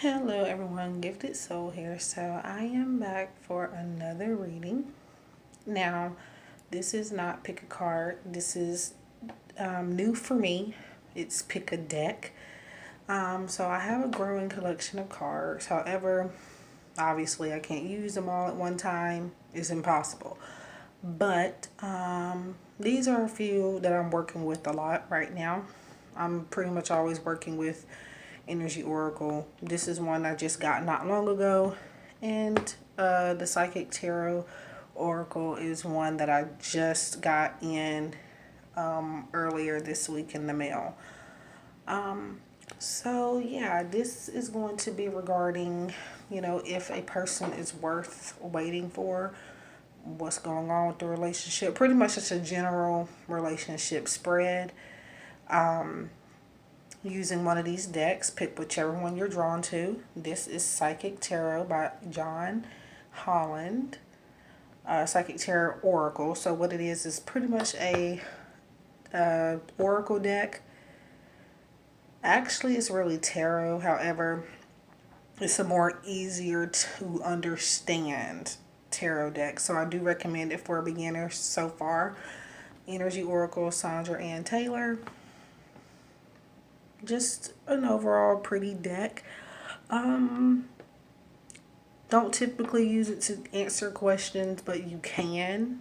Hello everyone, Gifted Soul here. So I am back for another reading. Now, this is not pick a card. This is new for me. It's pick a deck. So I have a growing collection of cards. However, obviously I can't use them all at one time. It's impossible. But these are a few that I'm working with a lot right now. I'm pretty much always working with Energy Oracle. This is one I just got not long ago. And the Psychic Tarot Oracle is one that I just got in earlier this week in the mail. So yeah, this is going to be regarding, if a person is worth waiting for, what's going on with the relationship. Pretty much it's a general relationship spread. Using one of these decks, pick whichever one you're drawn to. This is Psychic Tarot by John Holland. Psychic Tarot Oracle. So what it is pretty much a oracle deck. Actually, it's really tarot. However, it's a more easier to understand tarot deck. So I do recommend it for beginners so far. Energy Oracle, Sandra Ann Taylor. Just an overall pretty deck. Don't typically use it to answer questions, but you can.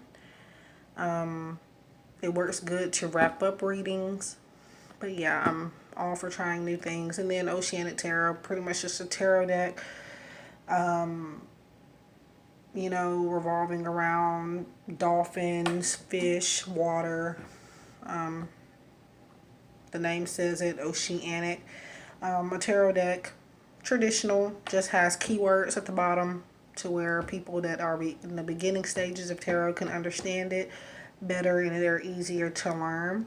It works good to wrap up readings. But yeah, I'm all for trying new things. And then Oceanic Tarot, pretty much just a tarot deck. Revolving around dolphins, fish, water. The name says it, Oceanic. A tarot deck, traditional, just has keywords at the bottom to where people that are in the beginning stages of tarot can understand it better and they're easier to learn.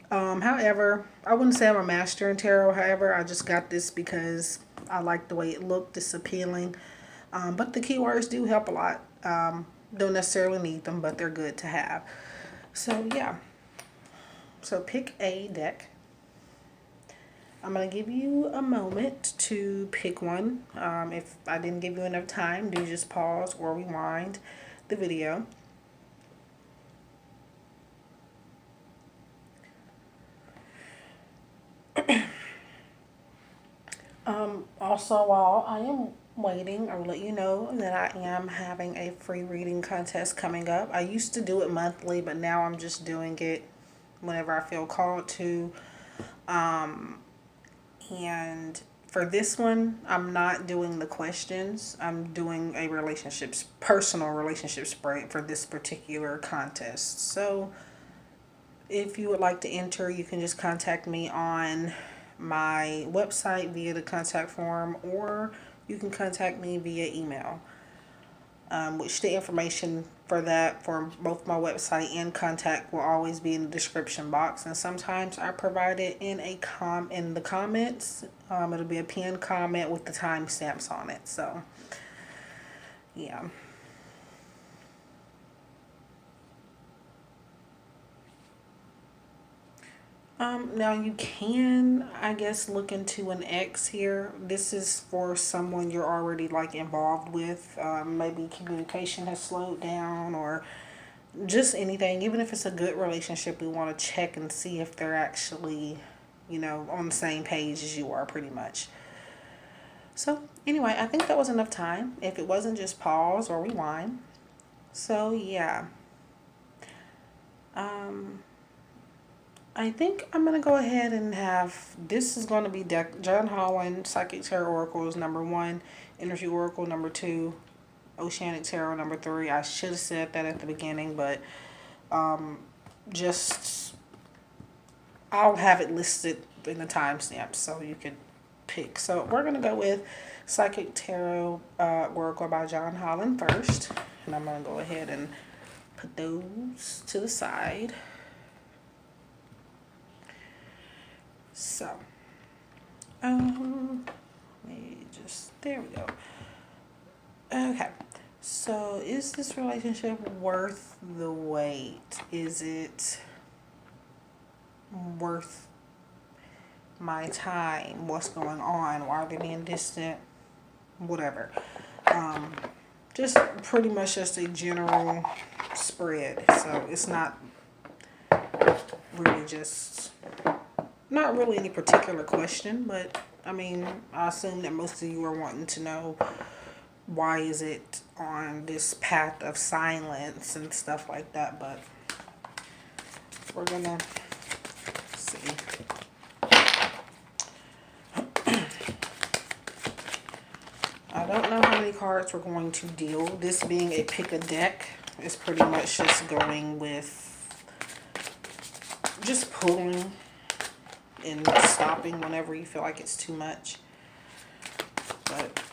However, I wouldn't say I'm a master in tarot. However, I just got this because I like the way it looked. It's appealing. But the keywords do help a lot. Don't necessarily need them, but they're good to have. So, yeah. So, pick a deck. I'm going to give you a moment to pick one. If I didn't give you enough time, do just pause or rewind the video. Also, while I am waiting, I will let you know that I am having a free reading contest coming up. I used to do it monthly, but now I'm just doing it whenever I feel called to. And for this one, I'm not doing the questions. I'm doing a personal relationship spread for this particular contest. So if you would like to enter, you can just contact me on my website via the contact form, or you can contact me via email. Which the information for that, for both my website and contact, will always be in the description box. And sometimes I provide it in in the comments. It'll be a pinned comment with the timestamps on it. So, yeah. Now you can, I guess, look into an ex here. This is for someone you're already like involved with. Maybe communication has slowed down or just anything. Even if it's a good relationship, we want to check and see if they're actually, on the same page as you are pretty much. So anyway, I think that was enough time. If it wasn't, just pause or rewind. So yeah. I think I'm going to go ahead and this is going to be John Holland, Psychic Tarot Oracle is number 1, Energy Oracle number 2, Oceanic Tarot number 3. I should have said that at the beginning, but just, I'll have it listed in the timestamps so you can pick. So we're going to go with Psychic Tarot Oracle by John Holland first. And I'm going to go ahead and put those to the side. So, there we go. Okay, so is this relationship worth the wait? Is it worth my time? What's going on? Why are they being distant? whatever. Just pretty much just a general spread. So it's not really just, not really any particular question, but I mean, I assume that most of you are wanting to know why is it on this path of silence and stuff like that, but we're gonna see. I don't know how many cards we're going to deal. This being a pick a deck is pretty much just going with just pulling and stopping whenever you feel like it's too much. But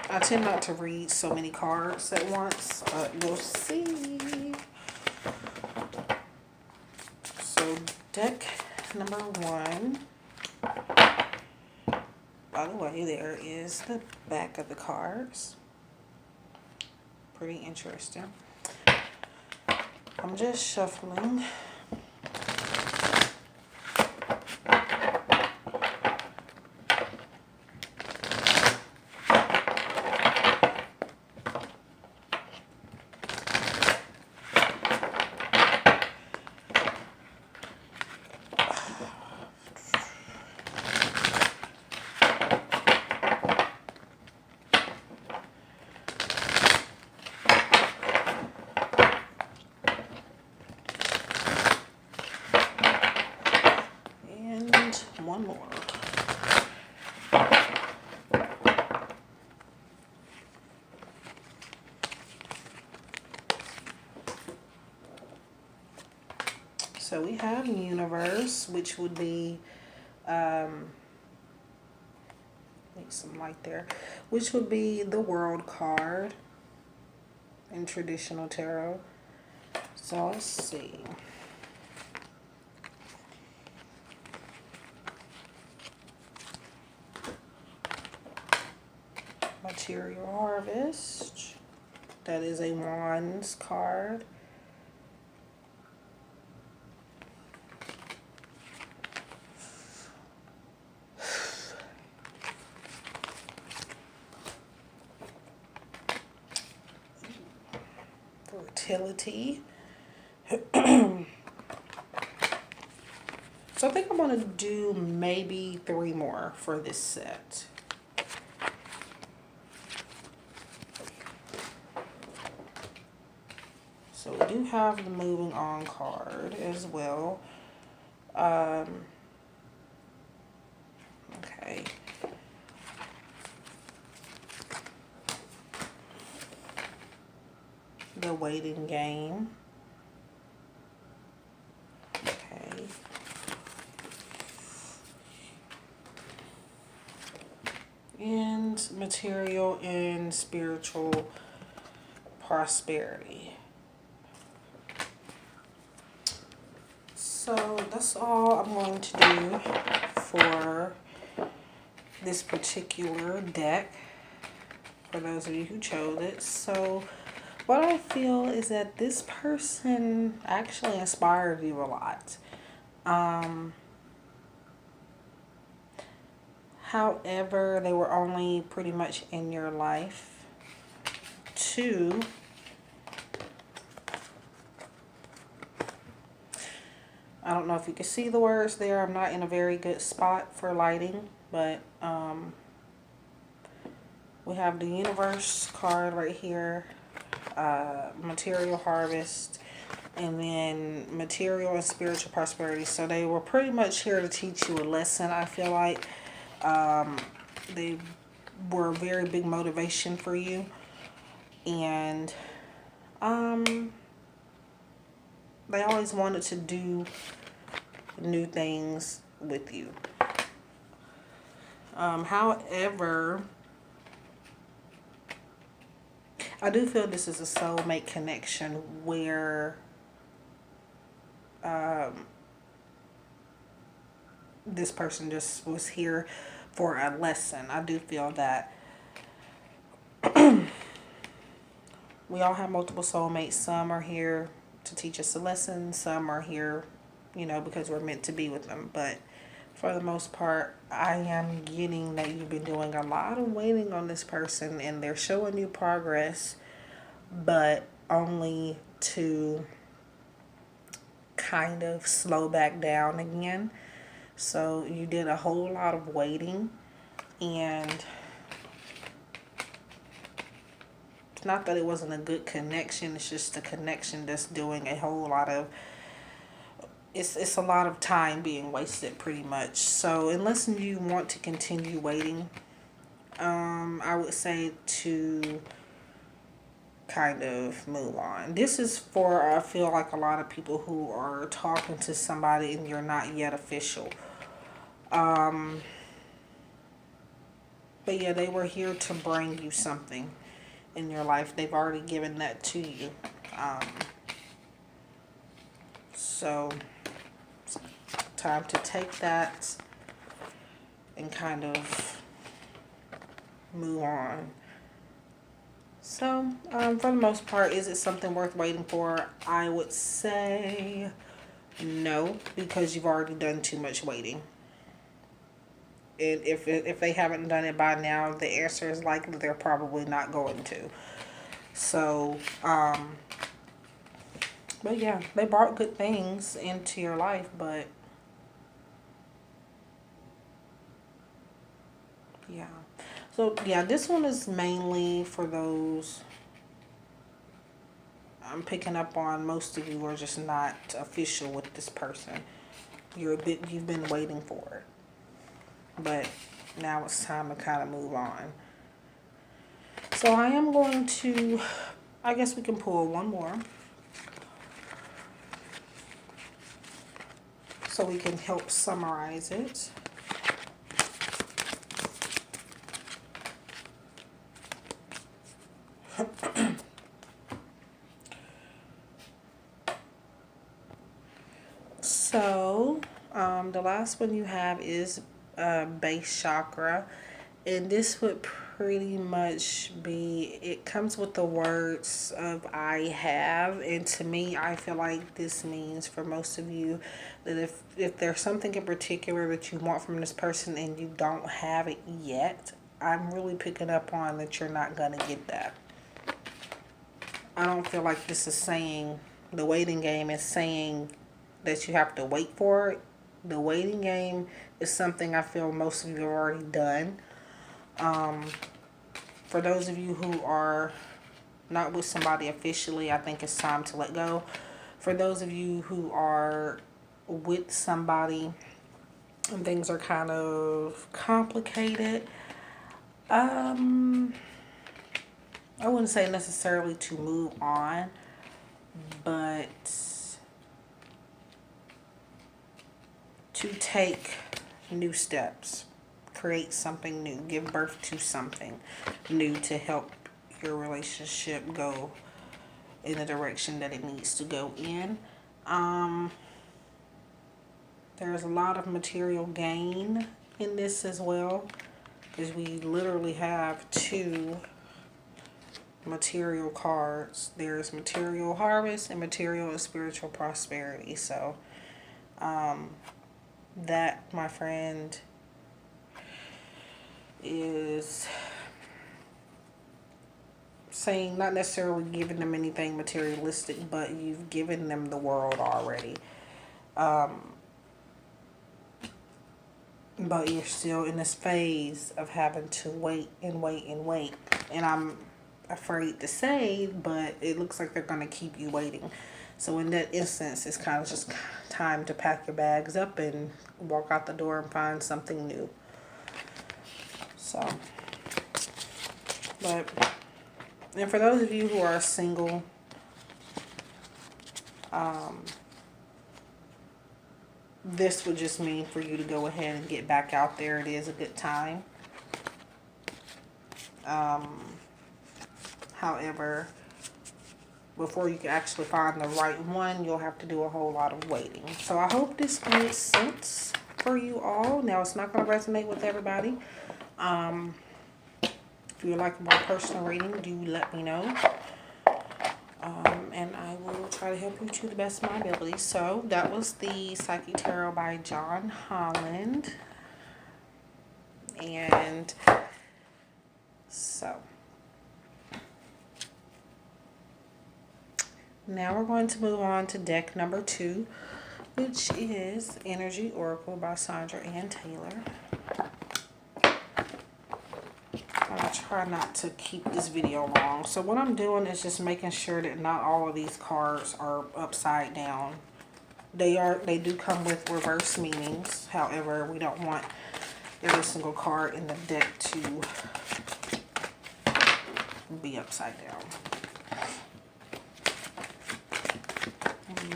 I tend not to read so many cards at once, but we'll see. So deck number 1. By the way, there is the back of the cards. Pretty interesting. I'm just shuffling. One more. So we have universe, which would be, need some light there, which would be the world card in traditional tarot. So let's see. Material harvest. That is a wands card. Fertility. So I think I'm going to do maybe 3 more for this set. So we do have the moving on card as well. Okay. The waiting game. Okay. And material and spiritual prosperity. So that's all I'm going to do for this particular deck, for those of you who chose it. So what I feel is that this person actually inspired you a lot. However, they were only pretty much in your life to I don't know if you can see the words there. I'm not in a very good spot for lighting, but we have the universe card right here, material harvest, and then material and spiritual prosperity. So they were pretty much here to teach you a lesson, I feel like. They were a very big motivation for you. And they always wanted to do new things with you. However, I do feel this is a soulmate connection where this person just was here for a lesson. I do feel that we all have multiple soulmates. Some are here to teach us a lesson. Some are here, you know, because we're meant to be with them. But for the most part, I am getting that you've been doing a lot of waiting on this person and they're showing you progress, but only to kind of slow back down again. So you did a whole lot of waiting, and it's not that it wasn't a good connection, it's just a connection that's doing a whole lot of, it's a lot of time being wasted pretty much. So unless you want to continue waiting, I would say to kind of move on. This is for, I feel like, a lot of people who are talking to somebody and you're not yet official. But yeah, they were here to bring you something in your life. They've already given that to you. So it's time to take that and kind of move on. So, for the most part, is it something worth waiting for? I would say no, because you've already done too much waiting. And if they haven't done it by now, the answer is likely they're probably not going to. So, but yeah, they brought good things into your life, but yeah. So yeah, this one is mainly for those, I'm picking up on most of you are just not official with this person. You've been waiting for it. But now it's time to kind of move on. So I am going to, I guess we can pull one more, so we can help summarize it. So the last one you have is base chakra, and this would pretty much be, it comes with the words of I have, and to me, I feel like this means for most of you that if there's something in particular that you want from this person and you don't have it yet, I'm really picking up on that you're not gonna get that. I don't feel like this is saying, the waiting game is saying that you have to wait for it. The waiting game is something I feel most of you have already done. For those of you who are not with somebody officially, I think it's time to let go. For those of you who are with somebody and things are kind of complicated, I wouldn't say necessarily to move on, but to take new steps, create something new, give birth to something new to help your relationship go in the direction that it needs to go in. There's a lot of material gain in this as well, because we literally have two material cards. There's material harvest and material and spiritual prosperity. So that, my friend, is saying not necessarily giving them anything materialistic, but you've given them the world already. But you're still in this phase of having to wait and wait and wait. And I'm afraid to say, but it looks like they're going to keep you waiting. So in that instance, it's kind of just time to pack your bags up and walk out the door and find something new. So, but, and for those of you who are single, this would just mean for you to go ahead and get back out there. It is a good time. However, before you can actually find the right one, you'll have to do a whole lot of waiting. So I hope this makes sense for you all. Now, it's not going to resonate with everybody. If you would like a more personal reading, do let me know. And I will try to help you to the best of my ability. So that was the Psychic Tarot by John Holland. And so now we're going to move on to deck number 2, which is Energy Oracle by Sandra Ann Taylor. I'm going to try not to keep this video long. So what I'm doing is just making sure that not all of these cards are upside down. They do come with reverse meanings. However, we don't want every single card in the deck to be upside down.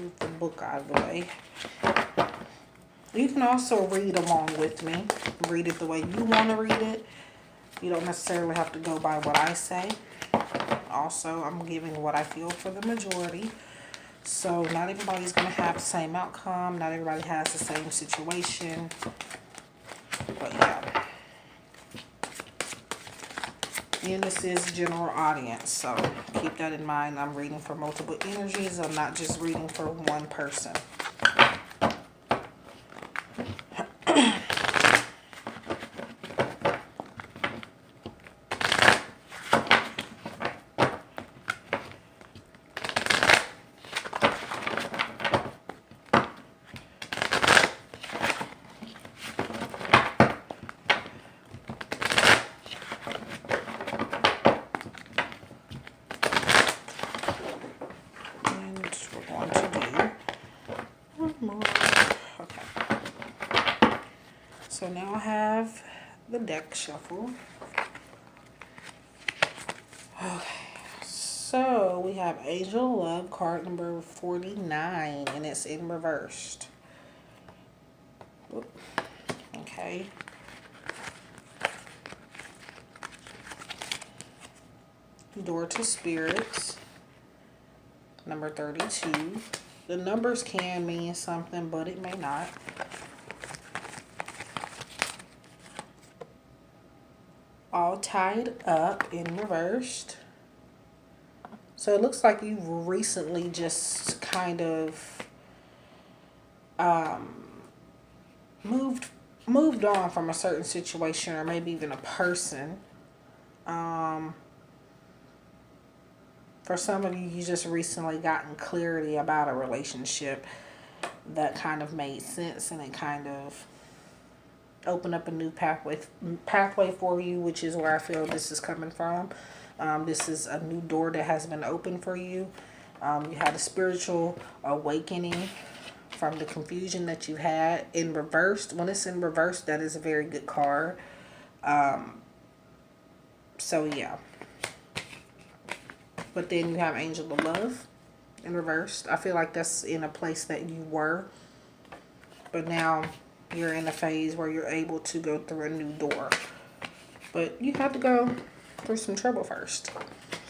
Move the book out of the way. You can also read along with me. Read it the way you want to read it. You don't necessarily have to go by what I say. Also, I'm giving what I feel for the majority. So not everybody's going to have the same outcome. Not everybody has the same situation. But yeah. And this is general audience. So keep that in mind. I'm reading for multiple energies. I'm not just reading for one person. So now I have the deck shuffle. Okay, so we have Angel Love card number 49, and it's in reversed. Okay. Door to Spirits, number 32. The numbers can mean something, but it may not. All Tied Up in reversed. So it looks like you recently just kind of moved on from a certain situation, or maybe even a person. For some of you, you just recently gotten clarity about a relationship that kind of made sense, and it kind of opened up a new pathway for you, which is where I feel this is coming from. This is a new door that has been opened for you. You had a spiritual awakening from the confusion that you had. In reversed, when it's in reverse, that is a very good card. So yeah. But then you have Angel of Love in reversed. I feel like that's in a place that you were, but now you're in a phase where you're able to go through a new door. But you have to go through some trouble first.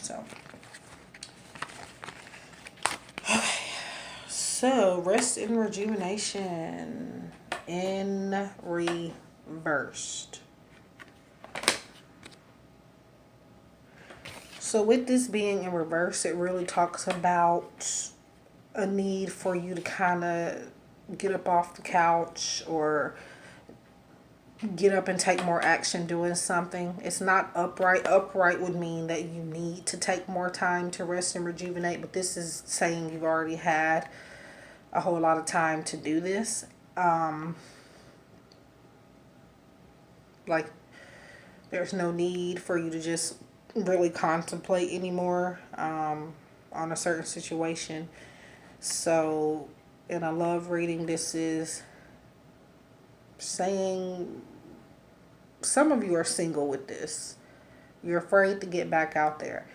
So, okay. So, Rest and Rejuvenation in reversed. So with this being in reverse, it really talks about a need for you to kind of get up off the couch or get up and take more action doing something. It's not upright. Upright would mean that you need to take more time to rest and rejuvenate, but this is saying you've already had a whole lot of time to do this. Like, there's no need for you to just really contemplate anymore on a certain situation. So in a love reading, this is saying some of you are single with this. You're afraid to get back out there.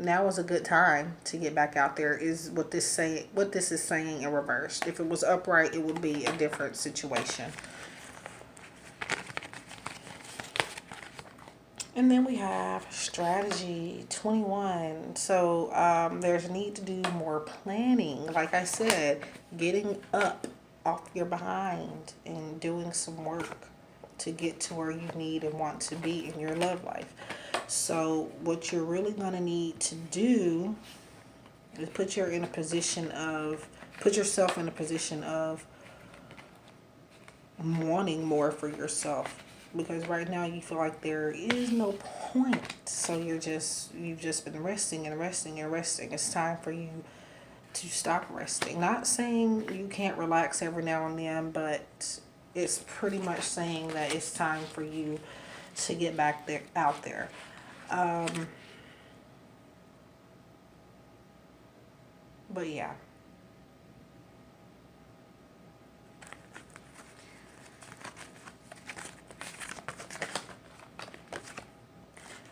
Now is a good time to get back out there, is what this is saying in reverse. If it was upright, it would be a different situation. And then we have strategy 21. So there's a need to do more planning. Like I said, getting up off your behind and doing some work to get to where you need and want to be in your love life. So what you're really going to need to do is put yourself in a position of wanting more for yourself, because right now you feel like there is no point. So you've just been resting and resting and resting. It's time for you to stop resting. Not saying you can't relax every now and then, but it's pretty much saying that it's time for you to get back there, out there. But yeah.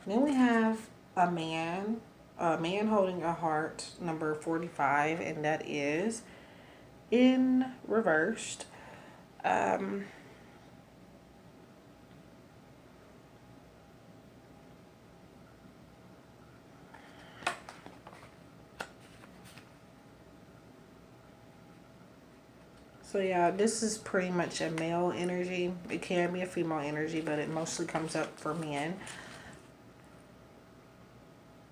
Then we have a man holding a heart, number 45, and that is in reversed. Um, so yeah, this is pretty much a male energy. It can be a female energy, but it mostly comes up for men.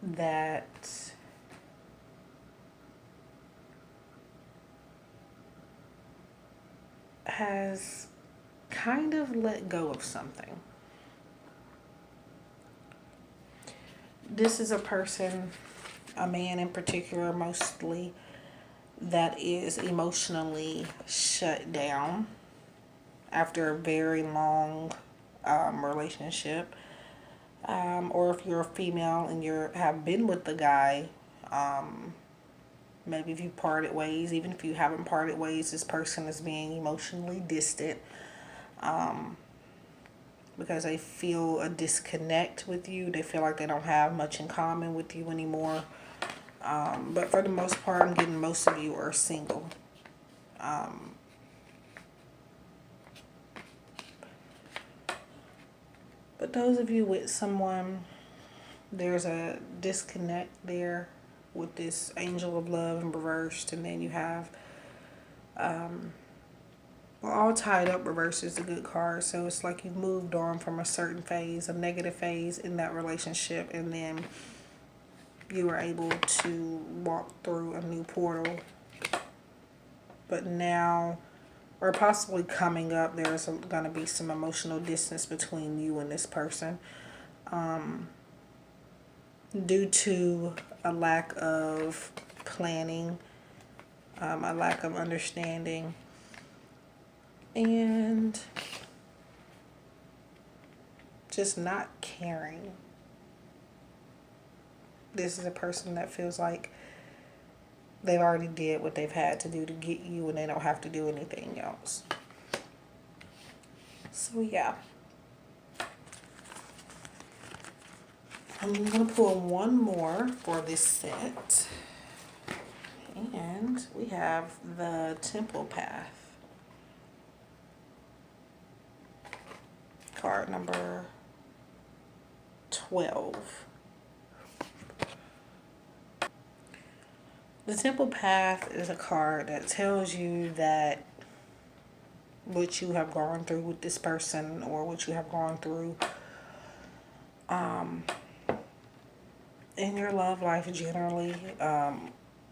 That has kind of let go of something. This is a person, a man in particular mostly, that is emotionally shut down after a very long relationship. Or if you're a female and you have been with the guy, maybe if you parted ways, even if you haven't parted ways, this person is being emotionally distant because they feel a disconnect with you. They feel like they don't have much in common with you anymore. But for the most part, I'm getting most of you are single. But those of you with someone, there's a disconnect there with this angel of love in reversed, and then you have all tied up. Reverse is a good card, so it's like you've moved on from a certain phase, a negative phase in that relationship, and then you were able to walk through a new portal. But now, or possibly coming up, there's going to be some emotional distance between you and this person due to a lack of planning, a lack of understanding, and just not caring. This is a person that feels like they've already did what they've had to do to get you, and they don't have to do anything else. So yeah, I'm going to pull one more for this set. And we have the Temple Path. Card number 12. The Temple Path is a card that tells you that what you have gone through with this person, or what you have gone through in your love life generally,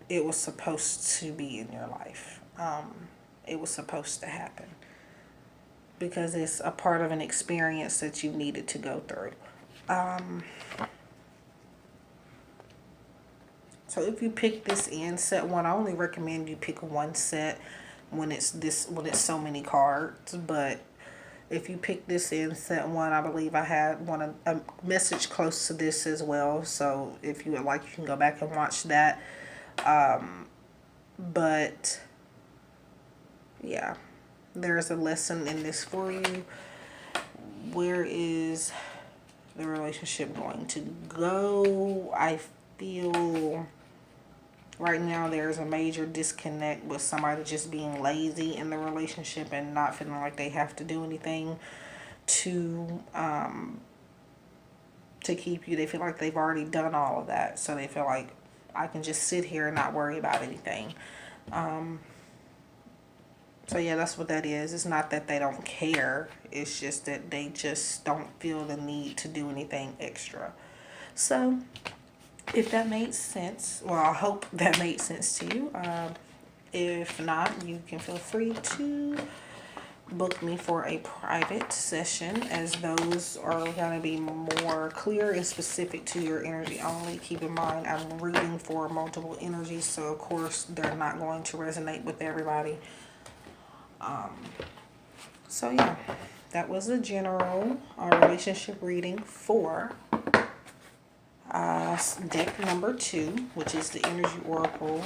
it was supposed to be in your life. It was supposed to happen because it's a part of an experience that you needed to go through. So if you pick this in set one, I only recommend you pick one set when it's so many cards. But if you pick this in set one, I believe I had a message close to this as well. So if you would like, you can go back and watch that. But yeah, there's a lesson in this for you. Where is the relationship going to go? I feel right now there's a major disconnect with somebody just being lazy in the relationship and not feeling like they have to do anything to keep you. They feel like they've already done all of that, so they feel like I can just sit here and not worry about anything. So yeah, that's what that is. It's not that they don't care. It's just that they just don't feel the need to do anything extra. So if that made sense, well, I hope that made sense to you. If not, you can feel free to book me for a private session, as those are going to be more clear and specific to your energy only. Keep in mind, I'm reading for multiple energies, so of course they're not going to resonate with everybody. So yeah, that was a general relationship reading for deck number 2, which is the Energy Oracle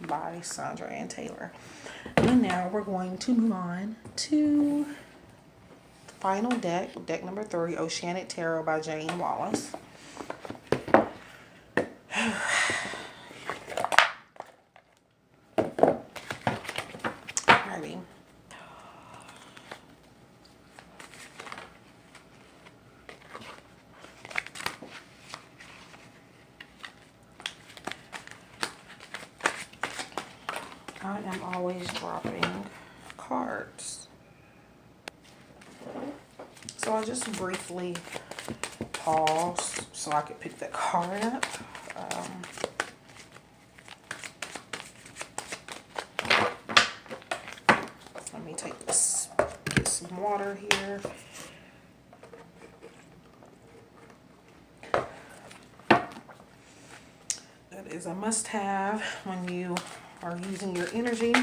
by Sandra Ann Taylor. And now we're going to move on to the final deck, deck number 3, Oceanic Tarot by Jane Wallace. Alrighty. I am always dropping cards. So I just briefly paused so I could pick that card up. Let me take this, get some water here. That is a must-have when you are using your energy.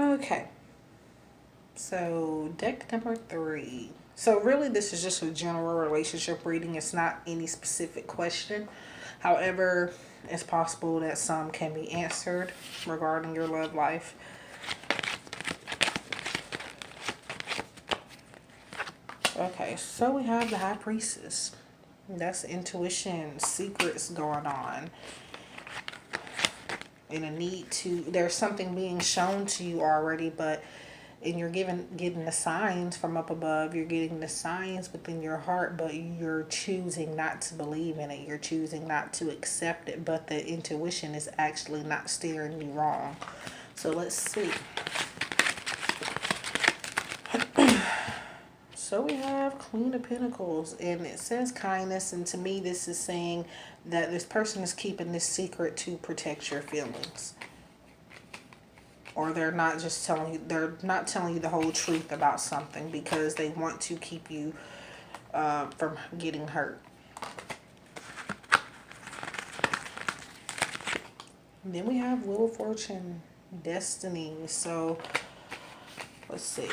Okay, so deck number 3. So really this is just a general relationship reading. It's not any specific question. However, it's possible that some can be answered regarding your love life. Okay, so we have the High Priestess. That's intuition, secrets going on. And a need to, there's something being shown to you already, but and you're getting the signs from up above. You're getting the signs within your heart, but you're choosing not to believe in it. You're choosing not to accept it, but the intuition is actually not steering you wrong. So let's see. So we have Queen of Pentacles, and it says kindness, and to me this is saying that this person is keeping this secret to protect your feelings. Or they're not just telling you, they're not telling you the whole truth about something because they want to keep you from getting hurt. And then we have Wheel of Fortune, Destiny. So let's see.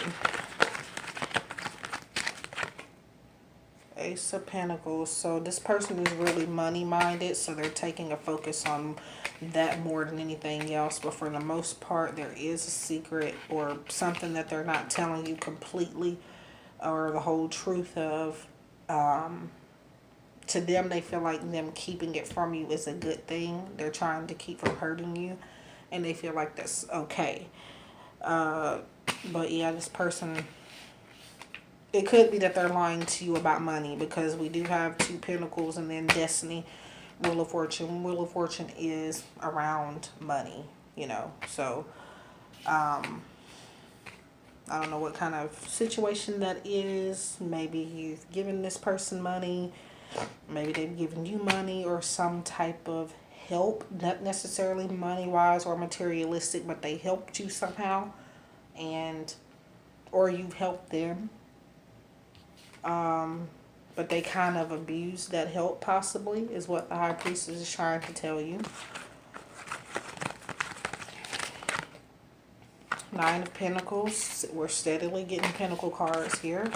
Ace of Pentacles. So this person is really money minded, so they're taking a focus on that more than anything else. But for the most part, there is a secret or something that they're not telling you completely or the whole truth of. To them, they feel like them keeping it from you is a good thing. They're trying to keep from hurting you, and they feel like that's okay. But yeah, this person, it could be that they're lying to you about money, because we do have 2 Pentacles and then Destiny, Wheel of Fortune. Wheel of Fortune is around money, you know. So, I don't know what kind of situation that is. Maybe you've given this person money. Maybe they've given you money or some type of help. Not necessarily money-wise or materialistic, but they helped you somehow. Or you've helped them. But they kind of abused that help, possibly, is what the High Priestess is trying to tell you. 9 of Pentacles. We're steadily getting Pentacle cards here.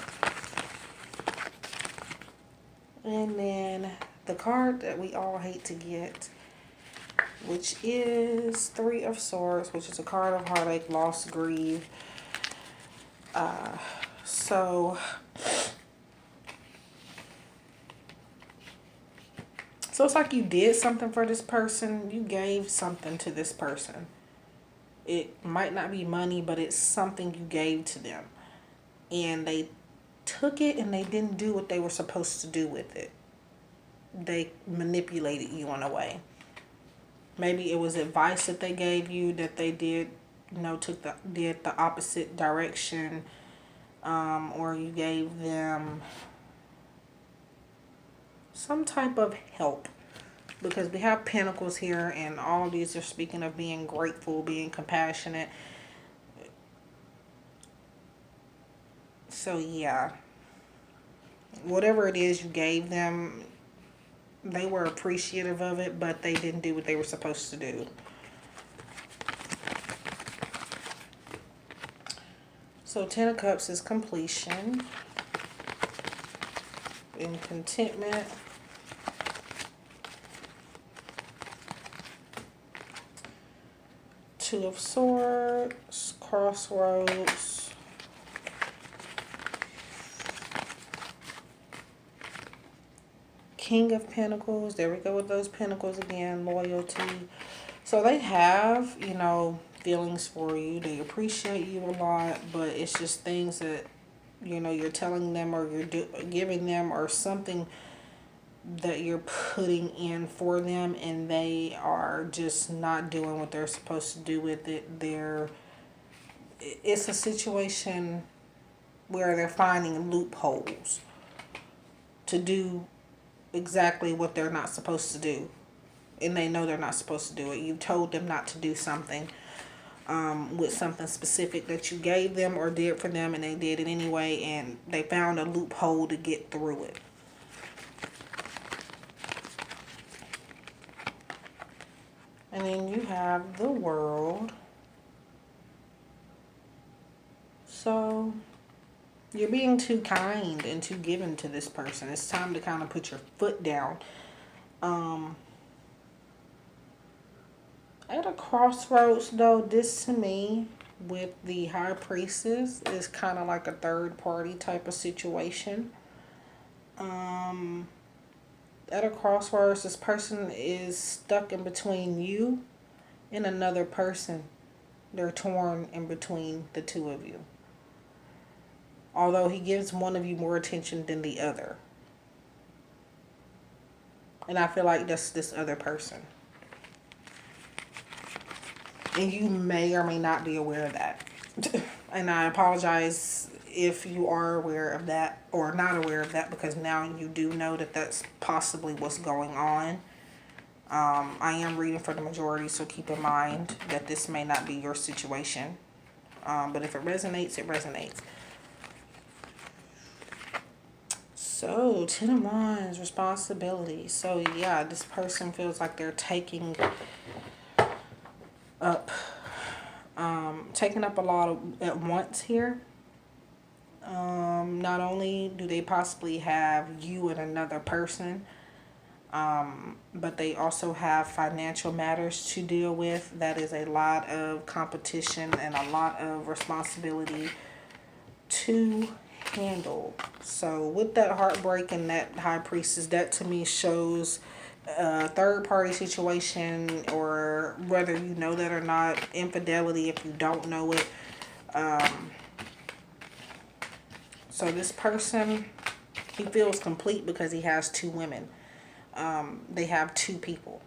And then the card that we all hate to get, which is Three of Swords, which is a card of heartache, loss, grief. So it's like you did something for this person. You gave something to this person. It might not be money, but it's something you gave to them. And they took it and they didn't do what they were supposed to do with it. They manipulated you in a way. Maybe it was advice that they gave you that they did, did the opposite direction. Or you gave them some type of help. Because we have pentacles here, and all these are speaking of being grateful, being compassionate. So yeah, whatever it is you gave them, they were appreciative of it, but they didn't do what they were supposed to do. So 10 of Cups is completion and contentment. Two of Swords, Crossroads. King of Pentacles. There we go with those pentacles again. Loyalty. So they have, feelings for you. They appreciate you a lot, but it's just things that, you're telling them or you're giving them, or something that you're putting in for them, and they are just not doing what they're supposed to do with it. It's a situation where they're finding loopholes to do exactly what they're not supposed to do, and they know they're not supposed to do it. You told them not to do something with something specific that you gave them or did for them, and they did it anyway, and they found a loophole to get through it. And then you have the World. So you're being too kind and too giving to this person. It's time to kind of put your foot down. At a crossroads, though, this to me with the High Priestess is kind of like a third party type of situation. At a crossroads, this person is stuck in between you and another person. They're torn in between the two of you. Although he gives one of you more attention than the other. And I feel like that's this other person. And you may or may not be aware of that. And I apologize if you are aware of that or not aware of that, because now you do know that that's possibly what's going on. I am reading for the majority, so keep in mind that this may not be your situation. But if it resonates, it resonates. So, 10 of Wands, responsibility. So, yeah, this person feels like they're taking up a lot at once here. Not only do they possibly have you and another person, but they also have financial matters to deal with. That is a lot of competition and a lot of responsibility to handle. So with that heartbreak and that High Priestess, that to me shows a third party situation, or whether you know that or not, infidelity if you don't know it. So this person, he feels complete because he has two women. They have two people.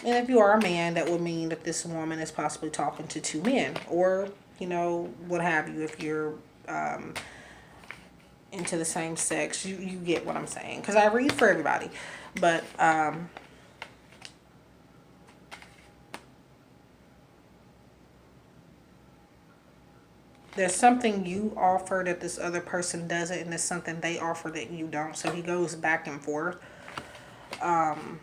And if you are a man, that would mean that this woman is possibly talking to two men, or, what have you, if you're into the same sex. You get what I'm saying, because I read for everybody. But there's something you offer that this other person doesn't, and there's something they offer that you don't. So he goes back and forth. However,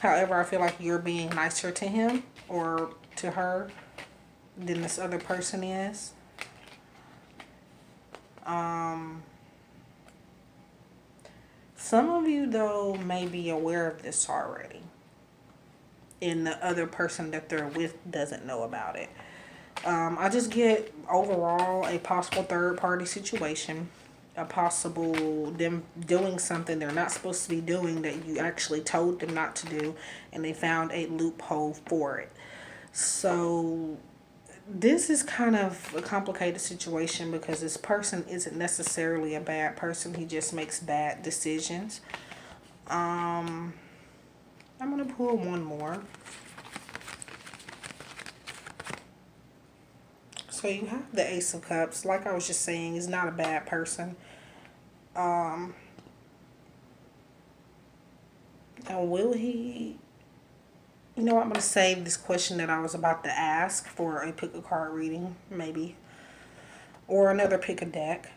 I feel like you're being nicer to him or to her than this other person is. Some of you, though, may be aware of this already. and the other person that they're with doesn't know about it. I just get overall a possible third party situation, a possible them doing something they're not supposed to be doing that you actually told them not to do, and they found a loophole for it. So this is kind of a complicated situation because this person isn't necessarily a bad person. He just makes bad decisions. I'm going to pull one more. So you have the Ace of Cups. Like I was just saying, he's not a bad person. And will he... You know what? I'm going to save this question that I was about to ask for a pick a card reading, maybe. Or another pick a deck.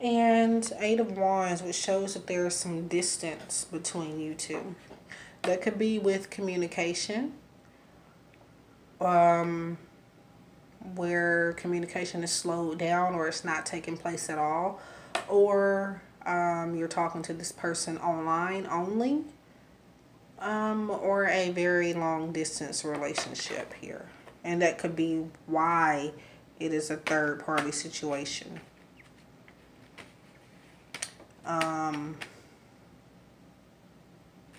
And Eight of Wands, which shows that there is some distance between you two. That could be with communication. Where communication is slowed down or it's not taking place at all. Or you're talking to this person online only. Or a very long distance relationship here. And that could be why it is a third party situation.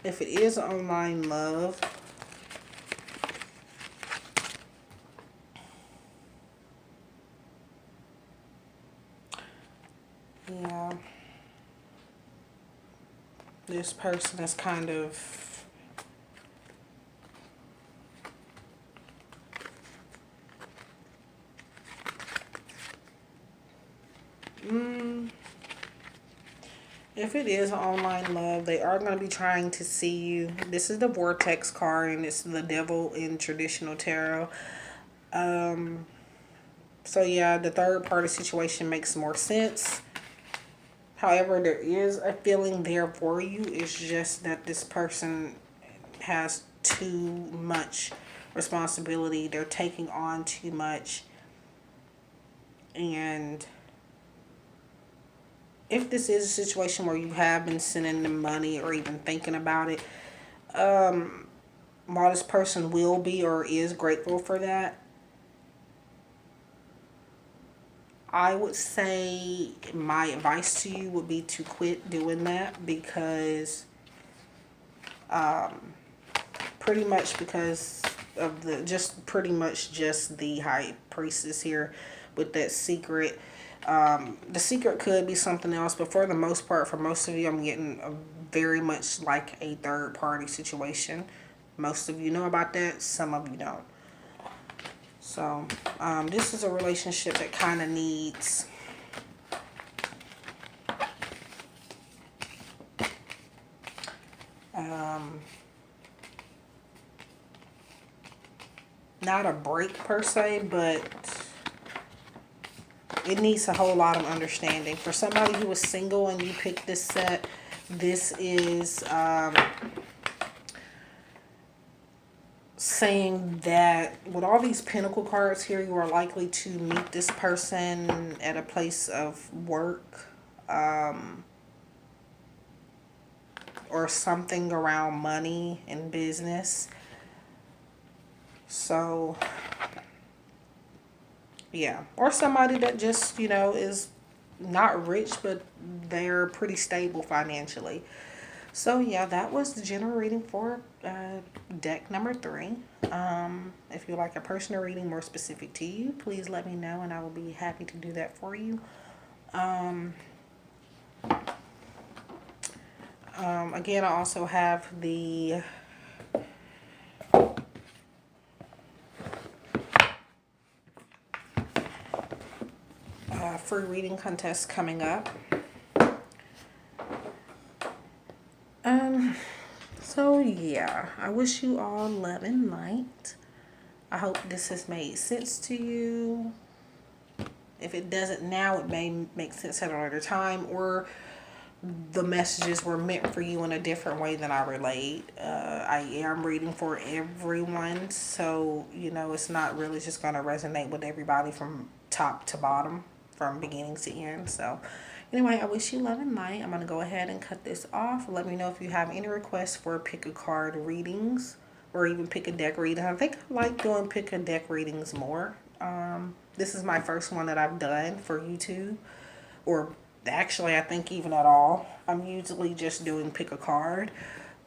If it is online love, yeah, this person is kind of if it is online love, they are going to be trying to see you. This is the Vortex card, and it's the Devil in traditional tarot. So yeah, the third party situation makes more sense. However, there is a feeling there for you. It's just that this person has too much responsibility. They're taking on too much. And if this is a situation where you have been sending them money or even thinking about it, while this person will be or is grateful for that, I would say my advice to you would be to quit doing that, because pretty much because of the just the High Priestess here with that secret. The secret could be something else, but for the most part, for most of you, I'm getting very much like a third party situation. Most of you know about that, some of you don't. So this is a relationship that kind of needs not a break per se, but it needs a whole lot of understanding. For somebody who is single and you pick this set, this is saying that with all these Pentacle cards here, you are likely to meet this person at a place of work, or something around money and business. So yeah, or somebody that just, you know, is not rich, but they're pretty stable financially. So yeah, that was the general reading for deck number 3. If you'd like a personal reading more specific to you, please let me know and I will be happy to do that for you. Again, I also have the free reading contest coming up. So yeah, I wish you all love and light. I hope this has made sense to you. If it doesn't now, it may make sense at another time, or the messages were meant for you in a different way than I relayed. I am reading for everyone, so you know it's not really just going to resonate with everybody from top to bottom, from beginning to end. So anyway, I wish you love and light. I'm going to go ahead and cut this off. Let me know if you have any requests for pick a card readings or even pick a deck reading. I think I like doing pick a deck readings more. This is my first one that I've done for YouTube, or actually I think even at all. I'm usually just doing pick a card,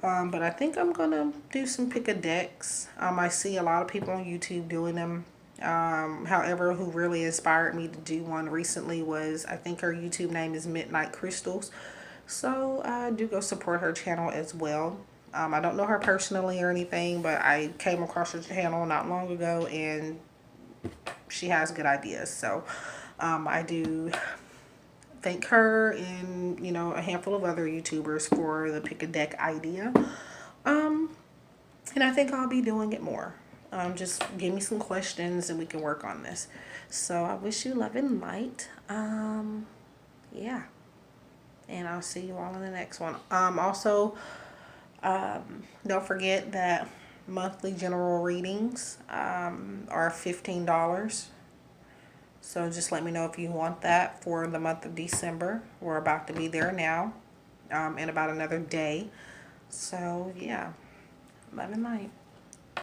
but I think I'm gonna do some pick a decks. I see a lot of people on YouTube doing them. However, who really inspired me to do one recently was, I think her YouTube name is Midnight Crystals, so I do go support her channel as well. I don't know her personally or anything, but I came across her channel not long ago and she has good ideas. So I do thank her and, you know, a handful of other YouTubers for the pick a deck idea. And I think I'll be doing it more. Just give me some questions and we can work on this. So I wish you love and light. Yeah. And I'll see you all in the next one. Also, don't forget that monthly general readings are $15. So just let me know if you want that for the month of December. We're about to be there now, in about another day. So yeah, love and light.